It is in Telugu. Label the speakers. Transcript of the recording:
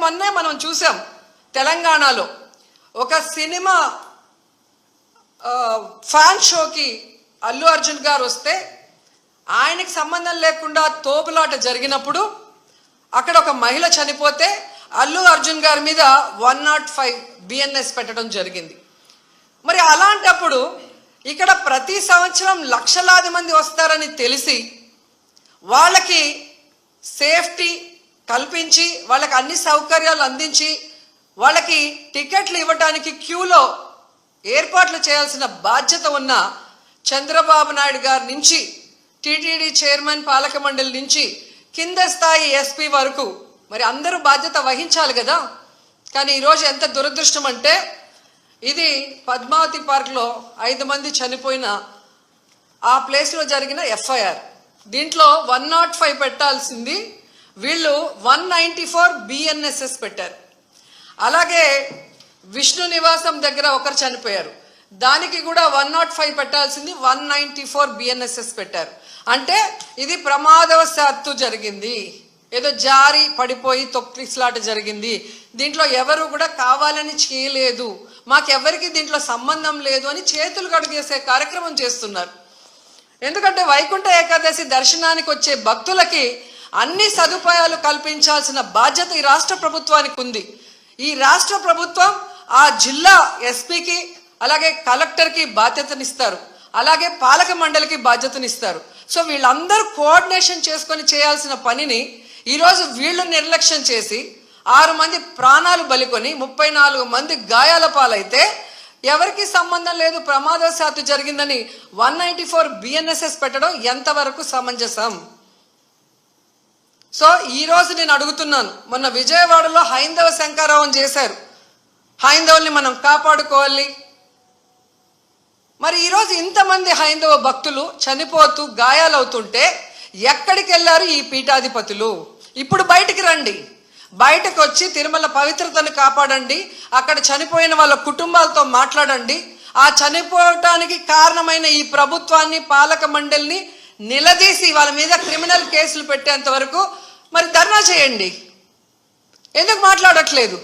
Speaker 1: మొన్నే మనం చూసాం తెలంగాణలో ఒక సినిమా ఫ్యాన్ షోకి అల్లు అర్జున్ గారు వస్తే ఆయనకి సంబంధం లేకుండా తోపులాట జరిగినప్పుడు అక్కడ ఒక మహిళ చనిపోతే అల్లు అర్జున్ గారి మీద 105 బిఎన్ఎస్ పెట్టడం జరిగింది. మరి అలాంటప్పుడు ఇక్కడ ప్రతి సంవత్సరం లక్షలాది మంది వస్తారని తెలిసి వాళ్ళకి సేఫ్టీ కల్పించి వాళ్ళకి అన్ని సౌకర్యాలు అందించి వాళ్ళకి టికెట్లు ఇవ్వడానికి క్యూలో ఏర్పాట్లు చేయాల్సిన బాధ్యత ఉన్న చంద్రబాబు నాయుడు గారి నుంచి టీటీడీ చైర్మన్ పాలక మండలి నుంచి కింద స్థాయి ఎస్పీ వరకు మరి అందరూ బాధ్యత వహించాలి కదా. కానీ ఈరోజు ఎంత దురదృష్టం అంటే ఇది పద్మావతి పార్క్లో 5 మంది చనిపోయిన ఆ ప్లేస్లో జరిగిన ఎఫ్ఐఆర్. దీంట్లో 105 పెట్టాల్సింది వీళ్ళు 194 బిఎన్ఎస్ఎస్ పెట్టారు. అలాగే విష్ణు నివాసం దగ్గర ఒకరు చనిపోయారు, దానికి కూడా 105 పెట్టాల్సింది 194 బిఎన్ఎస్ఎస్ పెట్టారు. అంటే ఇది ప్రమాదవశాత్తు జరిగింది, ఏదో జారి పడిపోయి తొక్కిసలాట జరిగింది, దీంట్లో ఎవరు కూడా కావాలని చేయలేదు, మాకెవరికి దీంట్లో సంబంధం లేదు అని చేతులు కడిగేసే కార్యక్రమం చేస్తున్నారు. ఎందుకంటే వైకుంఠ ఏకాదశి దర్శనానికి వచ్చే భక్తులకి అన్ని సదుపాయాలు కల్పించాల్సిన బాధ్యత ఈ రాష్ట్ర ప్రభుత్వానికి ఉంది. ఈ రాష్ట్ర ప్రభుత్వం ఆ జిల్లా ఎస్పీకి అలాగే కలెక్టర్కి బాధ్యతనిస్తారు, అలాగే పాలక మండలికి బాధ్యతనిస్తారు. సో వీళ్ళందరూ కోఆర్డినేషన్ చేసుకొని చేయాల్సిన పనిని ఈరోజు వీళ్ళు నిర్లక్ష్యం చేసి 6 మంది ప్రాణాలు బలికొని 34 మంది గాయాల పాలైతే ఎవరికి సంబంధం లేదు, ప్రమాదవశాత్తు జరిగిందని 194 బిఎన్ఎస్ఎస్ పెట్టడం ఎంతవరకు సమంజసం? సో ఈరోజు నేను అడుగుతున్నాను, మొన్న విజయవాడలో హైందవ శంకారావం చేశారు, హైందవుల్ని మనం కాపాడుకోవాలి. మరి ఈరోజు ఇంతమంది హైందవ భక్తులు చనిపోతూ గాయాలవుతుంటే ఎక్కడికి వెళ్ళారు ఈ పీఠాధిపతులు? ఇప్పుడు బయటికి రండి, బయటకు వచ్చి తిరుమల పవిత్రతను కాపాడండి, అక్కడ చనిపోయిన వాళ్ళ కుటుంబాలతో మాట్లాడండి, ఆ చనిపోవటానికి కారణమైన ఈ ప్రభుత్వాన్ని పాలక మండలిని నిలదీసి వాళ్ళ మీద క్రిమినల్ కేసులు పెట్టేంత వరకు మరి ధర్నా చేయండి. ఎందుకు మాట్లాడట్లేదు?